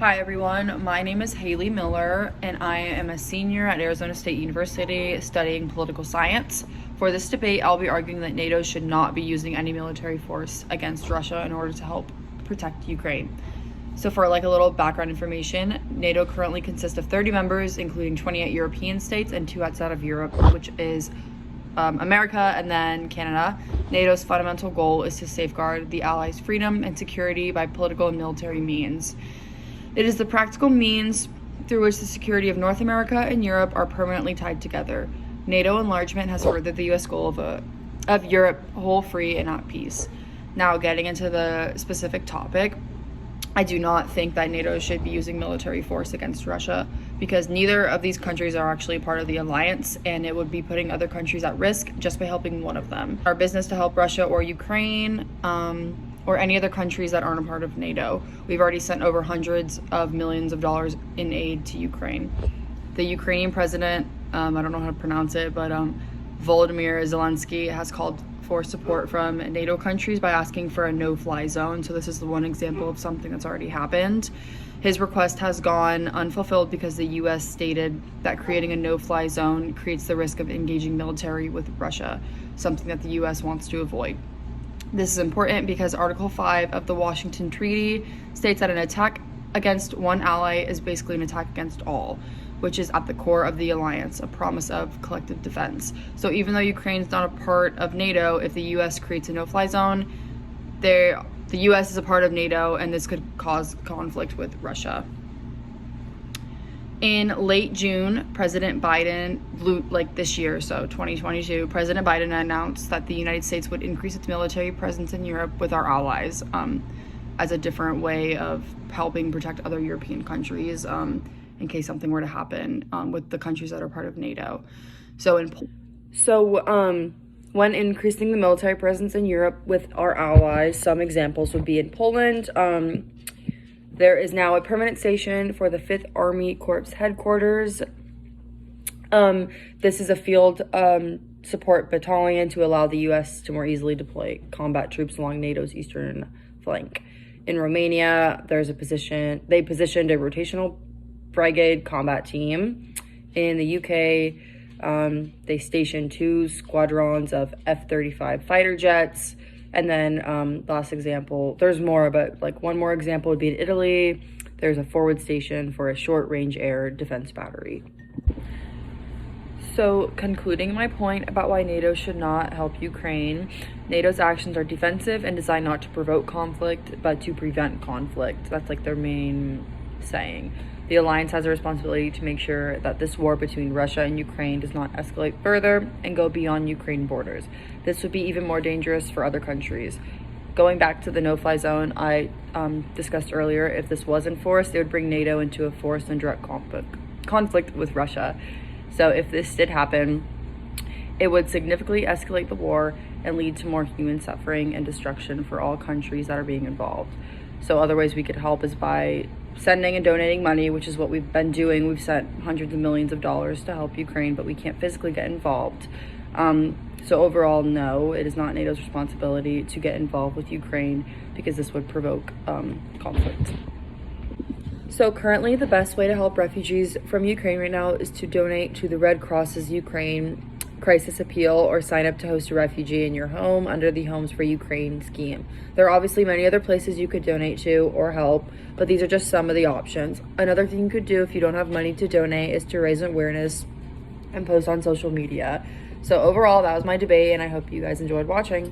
Hi everyone, my name is Haley Miller and I am a senior at Arizona State University studying political science. For this debate, I'll be arguing that NATO should not be using any military force against Russia in order to help protect Ukraine. So for like a little background information, NATO currently consists of 30 members, including 28 European states and 2 outside of Europe, which is America and then Canada. NATO's fundamental goal is to safeguard the Allies' freedom and security by political and military means. It is the practical means through which the security of North America and Europe are permanently tied together. NATO enlargement has furthered the U.S. goal of Europe whole, free, and at peace. Now, getting into the specific topic, I do not think that NATO should be using military force against Russia because neither of these countries are actually part of the alliance, and it would be putting other countries at risk just by helping one of them. Our business to help Russia or Ukraine, or any other countries that aren't a part of NATO. We've already sent over hundreds of millions of dollars in aid to Ukraine. The Ukrainian president, I don't know how to pronounce it, but Volodymyr Zelensky has called for support from NATO countries by asking for a no-fly zone. So this is the one example of something that's already happened. His request has gone unfulfilled because the US stated that creating a no-fly zone creates the risk of engaging military with Russia, something that the US wants to avoid. This is important because Article 5 of the Washington Treaty states that an attack against one ally is basically an attack against all, which is at the core of the alliance, a promise of collective defense. So even though Ukraine is not a part of NATO, if the US creates a no-fly zone, the US is a part of NATO, and this could cause conflict with Russia. In late June, President Biden, like this year, so 2022, President Biden announced that the United States would increase its military presence in Europe with our allies as a different way of helping protect other European countries in case something were to happen with the countries that are part of NATO. When increasing the military presence in Europe with our allies, some examples would be in Poland. There is now a permanent station for the 5th Army Corps headquarters. This is a field support battalion to allow the U.S. to more easily deploy combat troops along NATO's eastern flank. In Romania, they positioned a rotational brigade combat team. In the UK, they stationed 2 squadrons of F-35 fighter jets. And then last example, there's more, but like one more example would be in Italy. There's a forward station for a short-range air defense battery. So concluding my point about why NATO should not help Ukraine, NATO's actions are defensive and designed not to provoke conflict, but to prevent conflict. That's like their main saying. The alliance has a responsibility to make sure that this war between Russia and Ukraine does not escalate further and go beyond Ukraine borders. This would be even more dangerous for other countries. Going back to the no-fly zone I discussed earlier, if this was enforced, it would bring NATO into a forced and direct conflict with Russia. So if this did happen, it would significantly escalate the war and lead to more human suffering and destruction for all countries that are being involved. So other ways we could help is by sending and donating money, which is what we've been doing. We've sent hundreds of millions of dollars to help Ukraine, but we can't physically get involved. So overall, no, it is not NATO's responsibility to get involved with Ukraine because this would provoke conflict. So currently, the best way to help refugees from Ukraine right now is to donate to the Red Cross's Ukraine Crisis Appeal or sign up to host a refugee in your home under the Homes for Ukraine scheme. There are obviously many other places you could donate to or help, but these are just some of the options. Another thing you could do if you don't have money to donate is to raise awareness and post on social media. So overall, that was my debate, and I hope you guys enjoyed watching.